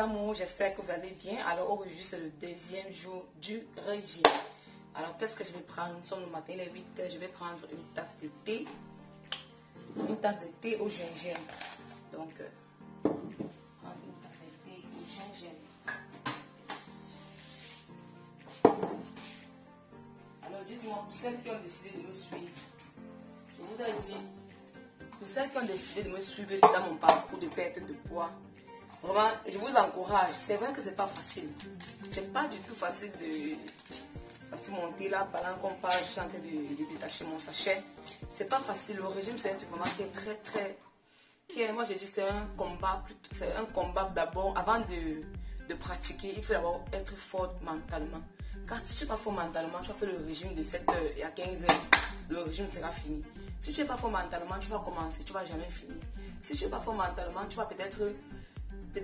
amours, j'espère que vous allez bien. Alors aujourd'hui c'est le deuxième jour du régime. Alors qu'est-ce que je vais prendre? Nous sommes le matin, il est 8 h, je vais prendre une tasse de thé. Une tasse de thé au gingembre. Donc, prendre une tasse de thé au gingembre. Alors dites-moi, pour celles qui ont décidé de me suivre, je vous ai dit, pour celles qui ont décidé de me suivre dans mon parcours de perte de poids, vraiment, je vous encourage. C'est vrai que c'est pas facile. C'est pas du tout facile de monter là pendant qu'on parle. Je suis en train de détacher mon sachet. C'est pas facile. Le régime, c'est un truc vraiment qui est très. Moi, j'ai dit, c'est un combat. C'est un combat d'abord. Avant de pratiquer, il faut d'abord être forte mentalement. Car si tu n'es pas fort mentalement, tu vas faire le régime de 7 h et à 15 h, le régime sera fini. Si tu n'es pas fort mentalement, tu vas commencer, tu ne vas jamais finir. Si tu n'es pas fort mentalement, tu vas peut-être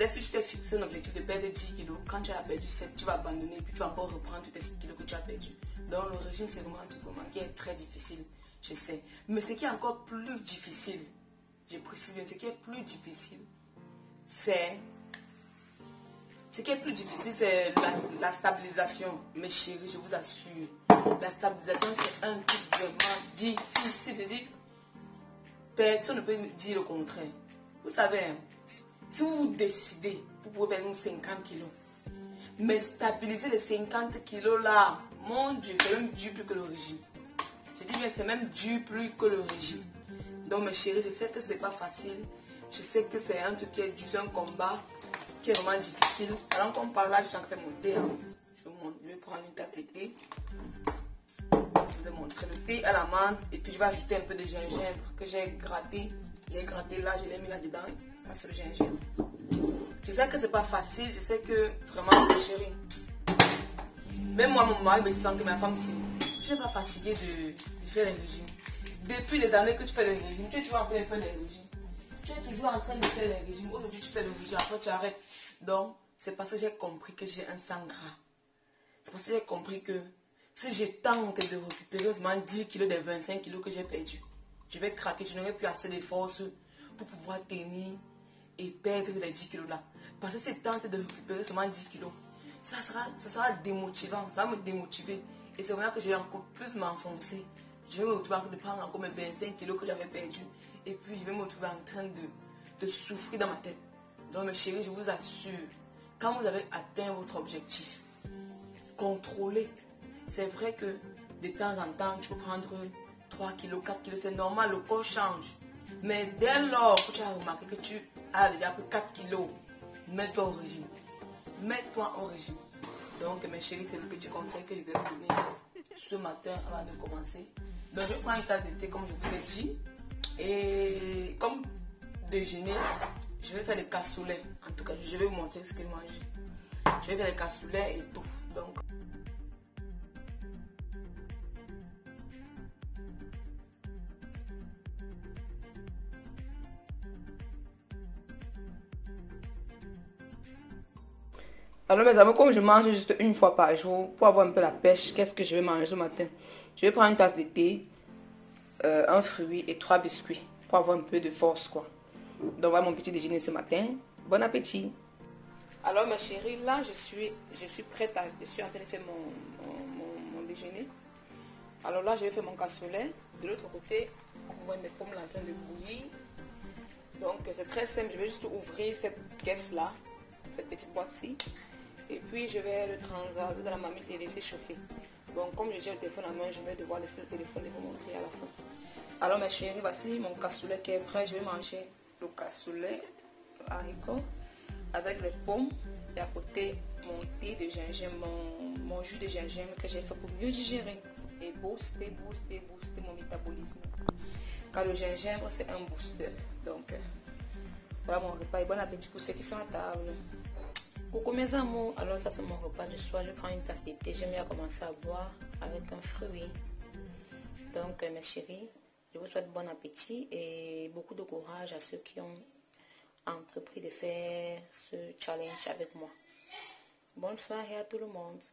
si tu t'es fixé un objectif de perdre 10 kilos, quand tu as perdu 7, tu vas abandonner et puis tu vas encore reprendre tous tes 7 kilos que tu as perdu. Donc le régime, c'est vraiment un truc qui est très difficile, je sais. Mais ce qui est encore plus difficile, je précise bien, ce qui est plus difficile, c'est la stabilisation. Mes chéris, je vous assure, la stabilisation, c'est un truc vraiment difficile. Je dis, personne ne peut me dire le contraire. Vous savez, si vous décidez, vous pouvez perdre 50 kilos. Mais stabiliser les 50 kilos là, mon Dieu, c'est même dur plus que le régime. Je dis bien, c'est même dur plus que le régime. Donc mes chéris, je sais que c'est pas facile. Je sais que c'est un truc qui est dur, un combat qui est vraiment difficile. Alors qu'on parle là, je suis en train de monter. Je vais prendre une tasse de thé. Je vais montrer le thé à la menthe. Et puis je vais ajouter un peu de gingembre que j'ai gratté. J'ai gratté là, je l'ai mis là-dedans. Ça, c'est le gingembre. Je sais que c'est pas facile. Je sais que vraiment, mes chéris. Même moi, mon mari me dit que ma femme, je ne suis pas fatiguée de faire les régimes. Depuis les années que tu fais les régimes, tu es toujours en train de faire les régimes. Tu es toujours en train de faire les régimes. Aujourd'hui, tu fais le régime, après tu arrêtes. Donc, c'est parce que j'ai compris que j'ai un sang gras. C'est parce que j'ai compris que si je tente de récupérer seulement 10 kilos des 25 kilos que j'ai perdu, je vais craquer. Je n'aurai plus assez de force pour pouvoir tenir et perdre les 10 kilos là. Parce que si je tente de récupérer seulement 10 kilos, ça sera démotivant. Ça va me démotiver. Et c'est vrai que je vais encore plus m'enfoncer. Je vais me retrouver en train de prendre encore mes 25 kilos que j'avais perdu. Et puis je vais me retrouver en train de souffrir dans ma tête. Donc mes chéris, je vous assure, quand vous avez atteint votre objectif, contrôlez. C'est vrai que de temps en temps, tu peux prendre 3 kilos, 4 kilos, c'est normal, le corps change. Mais dès lors que tu as remarqué que tu as déjà pris 4 kilos, mets-toi au régime. Mets-toi au régime. Donc mes chéris, c'est le petit conseil que je vais vous donner ce matin avant de commencer. Donc je prends une tasse de thé comme je vous l'ai dit. Et comme déjeuner, je vais faire des cassoulets. En tout cas, je vais vous montrer ce que je mange. Je vais faire des cassoulets et tout. Donc, alors mes amis, comme je mange juste une fois par jour pour avoir un peu la pêche, qu'est-ce que je vais manger ce matin? Je vais prendre une tasse de thé, un fruit et 3 biscuits pour avoir un peu de force quoi. Donc voilà mon petit déjeuner ce matin. Bon appétit. Alors mes chéris, là je suis prête je suis en train de faire mon déjeuner. Alors là je vais faire mon cassoulet. De l'autre côté, on voit mes pommes là en train de bouillir. Donc c'est très simple, je vais juste ouvrir cette caisse là, cette petite boîte-ci. Et puis je vais le transvaser dans la marmite et laisser chauffer. Donc comme j'ai le téléphone à main, je vais devoir laisser le téléphone et vous montrer à la fin. Alors mes chéris, voici mon cassoulet qui est prêt. Je vais manger le cassoulet haricot avec les pommes et à côté mon thé de gingembre, mon jus de gingembre que j'ai fait pour mieux digérer et booster mon métabolisme. Car le gingembre c'est un booster. Donc voilà mon repas et bon appétit pour ceux qui sont à table. Coucou mes amours, alors ça c'est mon repas du soir. Je prends une tasse de thé, j'aime bien commencer à boire avec un fruit. Donc mes chéris, je vous souhaite bon appétit et beaucoup de courage à ceux qui ont entrepris de faire ce challenge avec moi. Bonne soirée à tout le monde.